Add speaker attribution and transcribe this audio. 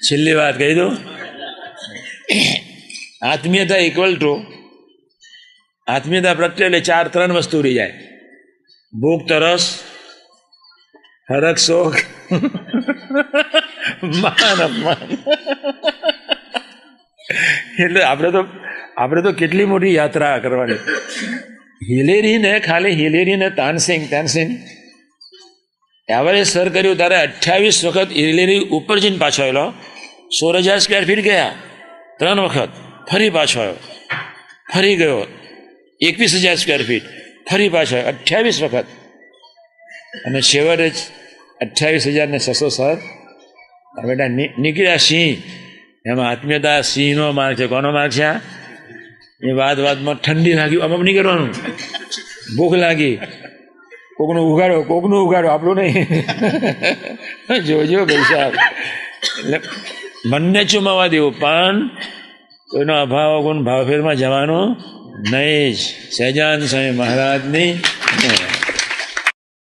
Speaker 1: છેલ્લી વાત કહી દો. આત્મીયતા ઇક્વલ ટુ આત્મીયતા પ્રત્યે એટલે 3 વસ્તુ રહી જાય: ભૂખ, તરસ, હરખ, શોખ, માન, અપમાન. એટલે આપણે તો કેટલી મોટી યાત્રા કરવાની. હિલેરીને તાનસેન એવરેજ સર કર્યું ત્યારે 28 વખત હિલેરી ઉપર જઈને પાછો આવેલો. 16,000 સ્ક્વેર ફીટ ગયા 3 વખત, ફરી પાછો આવ્યો, ફરી ગયો 21,000 સ્ક્વેર ફીટ, ફરી પાછો આવ્યો 28 વખત, અને છેવટે 28,600 સર બેટા નીકળ્યા સિંહ. એમાં આત્મીયતા સિંહનો માર્ગ છે. કોનો માર્ગ છે? એ વાતમાં ઠંડી લાગી, અમુક નહીં કરવાનું. ભૂખ લાગી, કોકનું ઉગાડો, આપણું નહીં. જોજો ભાઈ સાહેબ, એટલે મનને ચુમાવા દેવું, પણ કોઈનો અભાવ ગુણ ભાવફેરમાં જવાનું નહીં જ. સહેજાન સ્વામી મહારાજની